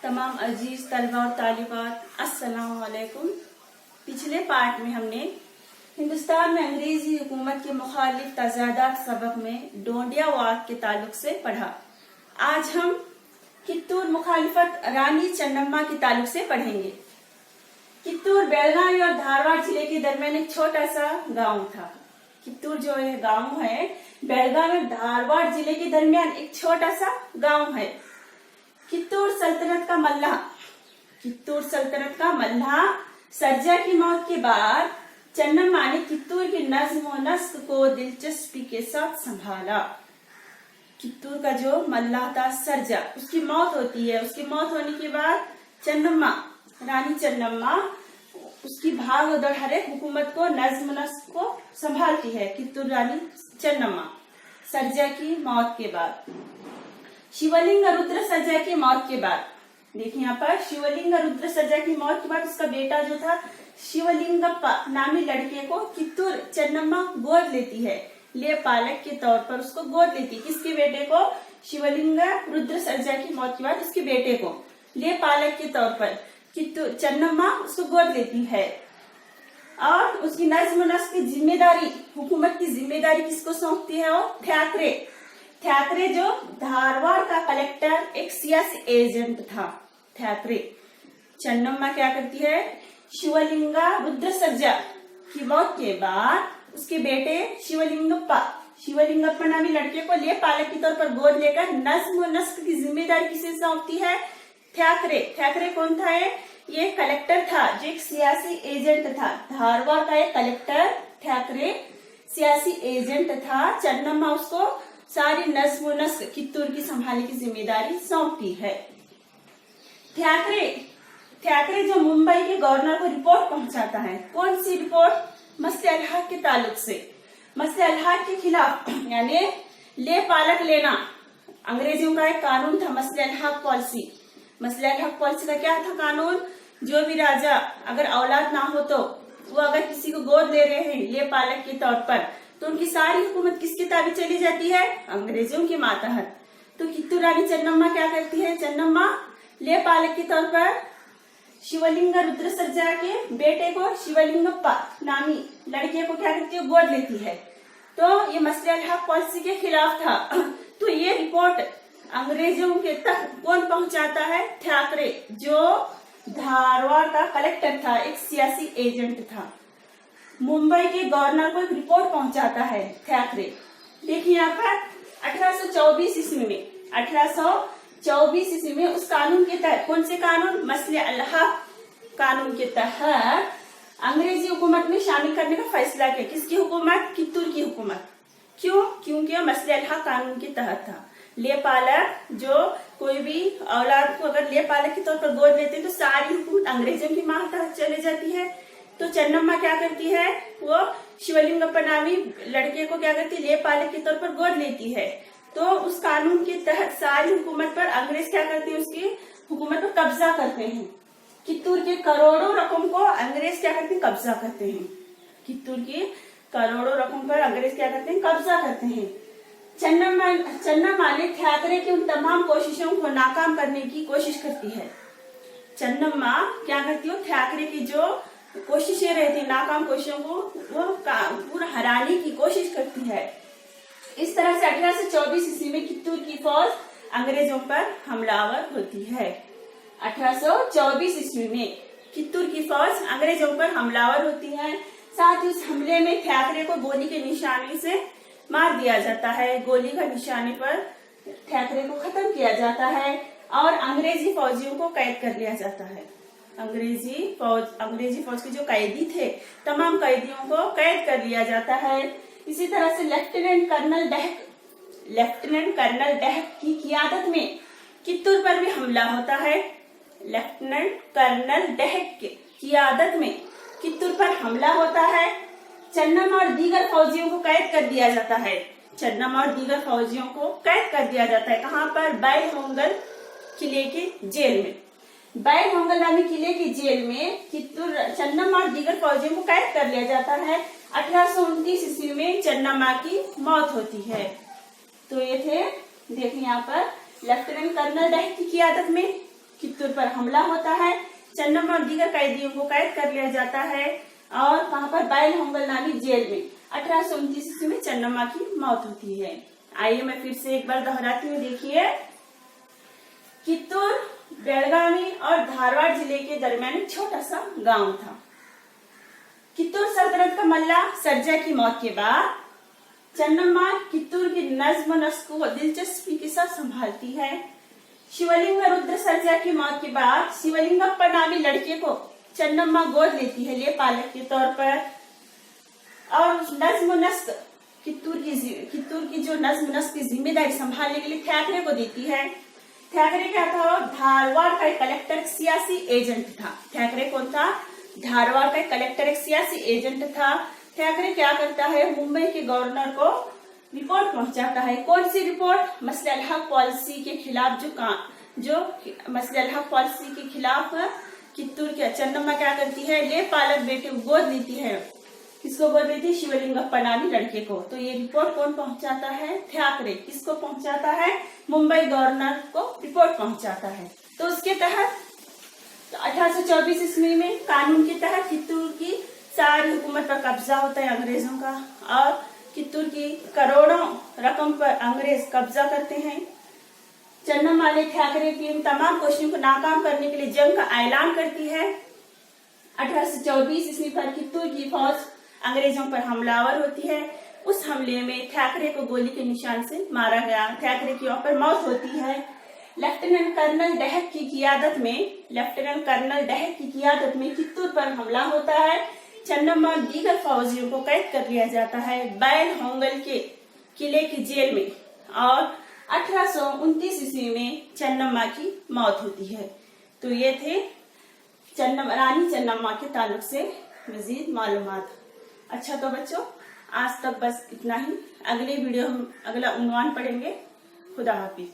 तमाम अजीज तलबा और तालिबात, अस्सलाम वालेकुम। पिछले पार्ट में हमने हिंदुस्तान में अंग्रेजी हुकूमत के मुखालिफ तजादात सबक में डोंडिया वाद के ताल्लुक से पढ़ा। आज हम कित्तूर मुखालिफत रानी चन्नम्मा के ताल्लुक से पढ़ेंगे। कित्तूर बेलगावी और धारवाड़ जिले के दरमियान एक छोटा सा गांव था। कित्तूर जो है गांव है, बेलगावी और धारवाड़ जिले के दरमियान एक छोटा सा गांव है। कित्तूर सल्तनत का मल्लाह सरजा की मौत के बाद चन्नम्मा ने कित्तूर की नज्म व नस्क को दिलचस्पी के साथ संभाला। कित्तूर का जो मल्लाह था सरजा, उसकी मौत होती है। उसकी मौत होने के बाद चन्नम्मा, रानी चन्नम्मा उसकी भाग दौड़ हर एक हुकूमत को नज्म नस्क को संभालती है। कित्तूर रानी चन्नम्मा सरजा की मौत के बाद, शिवलिंग रुद्र सरजा की मौत के बाद, देखिए यहाँ पर शिवलिंग रुद्र सरजा की मौत के बाद उसका बेटा जो था शिवलिंगप्पा नामी लड़के को कित्तूर चन्नम्मा गोद लेती है। ले पालक के तौर पर उसको गोद लेती है। किसके बेटे को? शिवलिंग रुद्र सरजा की मौत के बाद उसके बेटे को ले पालक के तौर पर कित्तूर चन्नम्मा उसको गोद लेती है। और उसकी नज्म नस्क की जिम्मेदारी, हुकूमत की जिम्मेदारी किसको सौंपती है? वो थ्याकरे जो धारवाड़ का कलेक्टर एक सियासी एजेंट था। थ्याकरे चन्नम्मा क्या करती है? शिवलिंगा रुद्र सरजा की मौत के बाद उसके बेटे शिवलिंगप्पा नामी लड़के को ले पालक के तौर पर गोद लेकर नज्म नस्क की जिम्मेदारी किसे सौंपती है? थ्याकरे कौन था? ये कलेक्टर था जो एक सियासी एजेंट था। धारवाड़ का एक कलेक्टर थ्याकरे सियासी एजेंट था। चन्नम्मा उसको सारी नज्म नस्क कित्तूर की संभालने की जिम्मेदारी सौंपती है। थ्याकरे जो मुंबई के गवर्नर को रिपोर्ट पहुंचाता है। कौन सी रिपोर्ट? मसले अलहक के ताल्लुक से, मसले अलहक के खिलाफ, यानी ले पालक लेना अंग्रेजों का एक कानून था। मसले अलहक पॉलिसी, मसले अलहक पॉलिसी का क्या था कानून? जो भी राजा अगर औलाद ना हो तो वो अगर किसी को गोद ले रहे हैं ले पालक के तौर पर, तो उनकी सारी हुकूमत किसके ताबे चली जाती है? अंग्रेजों के मातहत। तो कित्तूर रानी चन्नम्मा क्या करती है? चन्नम्मा ले पालक के तौर पर शिवलिंग रुद्र सरजा के बेटे को शिवलिंगप्पा नामी लड़के को क्या करती है? गोद लेती है। तो ये मसले अलहक पॉलिसी के खिलाफ था। तो ये रिपोर्ट अंग्रेजों के तक कौन पहुंचाता है? थ्याकरे जो धारवाड़ का कलेक्टर था, एक सियासी एजेंट था। मुंबई के गवर्नर को एक रिपोर्ट पहुंचाता है थ्याकरे। देखिए यहाँ पर 1824 ईस्वी में उस कानून के तहत, कौन से कानून? मसले अलहक कानून के तहत अंग्रेजी हुकूमत में शामिल करने का फैसला किया। किसकी हुकूमत? कित्तूर की हुकूमत। क्यों? क्योंकि मसले अलहक कानून के तहत था। ले पालक जो कोई भी औलाद को अगर ले पालक के तौर पर गोद लेते हैं तो सारी हुकूमत अंग्रेजों की मातहत चले जाती है। तो चन्नम्मा क्या करती है? वो शिवलिंगप्पा नामी लड़के को क्या करती है? ले पालक के तौर पर गोद लेती है। तो उस कानून के तहत सारी हुकूमत पर अंग्रेज क्या करते हैं? उसकी हुकूमत पर कब्जा करते हैं। कित्तूर के करोड़ों रकम को अंग्रेज क्या करते हैं? कब्जा करते हैं। कित्तूर की करोड़ों रकम पर अंग्रेज क्या करते हैं? कब्जा करते हैं। चन्नम्मा ने थ्याकरे की उन तमाम कोशिशों को नाकाम करने की कोशिश करती है। चन्नम्मा क्या करती है? थ्याकरे की जो कोशिशें रहती है, नाकाम कोशिशों को वो पूरा हराने की कोशिश करती है। इस तरह से 1824 ईस्वी में कित्तूर की फौज अंग्रेजों पर हमलावर होती है। 1824 ईस्वी में कित्तूर की फौज अंग्रेजों पर हमलावर होती है। साथ ही उस हमले में थ्याकरे को गोली के निशाने से मार दिया जाता है। गोली का निशाने पर थ्याकरे को खत्म किया जाता है और अंग्रेजी फौजियों को कैद कर लिया जाता है। अंग्रेजी फौज के जो कैदी थे, तमाम कैदियों को कैद कर लिया जाता है। इसी तरह से लेफ्टिनेंट कर्नल डहक की क़ियादत में कित्तूर पर भी हमला होता है। लेफ्टिनेंट कर्नल डहक की क़ियादत में कित्तूर पर हमला होता है। चन्नम्मा और दीगर फौजियों को कैद कर दिया जाता है। चन्नम्मा और दीगर फौजियों को कैद कर दिया जाता है। कहाँ पर? बैल किले के जेल में। बैल होंगल नामी किले की जेल में कित्तूर चन्नम्मा और दीगर फौजियों को कैद कर लिया जाता है। 1829 ईस्वी में चन्नम्मा की मौत होती है। तो ये थे, देखिए यहाँ पर लेफ्टिनेंट कर्नल डहक की क़ियादत में कित्तूर पर हमला होता है। चन्नम्मा और दीगर कैदियों को कैद कर लिया जाता है और वहां पर बैल होंगल नामी जेल में 1829 ईस्वी में चन्नम्मा की मौत होती है। आइए मैं फिर से एक बार दोहराती हूँ, देखिए। कित्तूर बेलगावी और धारवाड़ जिले के दरमियान एक छोटा सा गांव था। कित्तूर सल्तनत का मल्ला सर्जा की मौत के बाद चन्नम्मा कित्तूर की नज्म नस्क को दिलचस्पी के साथ संभालती है। शिवलिंग रुद्र सर्जा की मौत के बाद शिवलिंगप्पा नामी लड़के को चन्नम्मा गोद लेती है ले पालक के तौर पर, और नज्म नस्क कित्तूर की जो नज्म नस्क की जिम्मेदारी संभालने के लिए थ्याकरे को देती है। थ्याकरे क्या था? धारवाड़ का एक कलेक्टर सियासी एजेंट था। थ्याकरे कौन था? धारवाड़ का एक कलेक्टर एक सियासी एजेंट था। थ्याकरे क्या करता है? मुंबई के गवर्नर को रिपोर्ट पहुंचाता है। कौन सी रिपोर्ट? मसले अल हक पॉलिसी के खिलाफ जो मसले अल हक पॉलिसी के खिलाफ कित्तूर के चन्नम्मा क्या करती है? ले पालक बेटे को गोद लेती है। किसको गोद लेती है? शिवलिंगप्पा नामी लड़के को। तो ये रिपोर्ट कौन पहुंचाता है? थ्याकरे। किसको पहुंचाता है? मुंबई गवर्नर को रिपोर्ट पहुंचाता है। तो उसके तहत 1824 ईस्वी में कानून के तहत कित्तूर की सारी हुकूमत पर कब्जा होता है अंग्रेजों का, और कित्तूर की करोड़ों रकम पर अंग्रेज कब्जा करते हैं। चन्नम्मा ने थ्याकरे की इन तमाम कोशिशों को नाकाम करने के लिए जंग का ऐलान करती है। 1824 ईस्वी पर कित्तूर की फौज अंग्रेजों पर हमलावर होती है। उस हमले में थ्याकरे को गोली के निशान से मारा गया। थ्याकरे की वहां पर मौत होती है। लेफ्टिनेंट कर्नल डहक की कियादत में कित्तूर पर हमला होता है। चन्नम्मा और दीगर फौजियों को कैद कर लिया जाता है बैल होंगल के किले की जेल में, और 1829 ईस्वी में चन्नम्मा की मौत होती है। तो ये थे रानी चन्नम्मा के ताल्लुक से मजीद मालूमात। अच्छा तो बच्चों, आज तक बस इतना ही। अगले वीडियो हम अगला उन्वान पढ़ेंगे। खुदा हाफिज।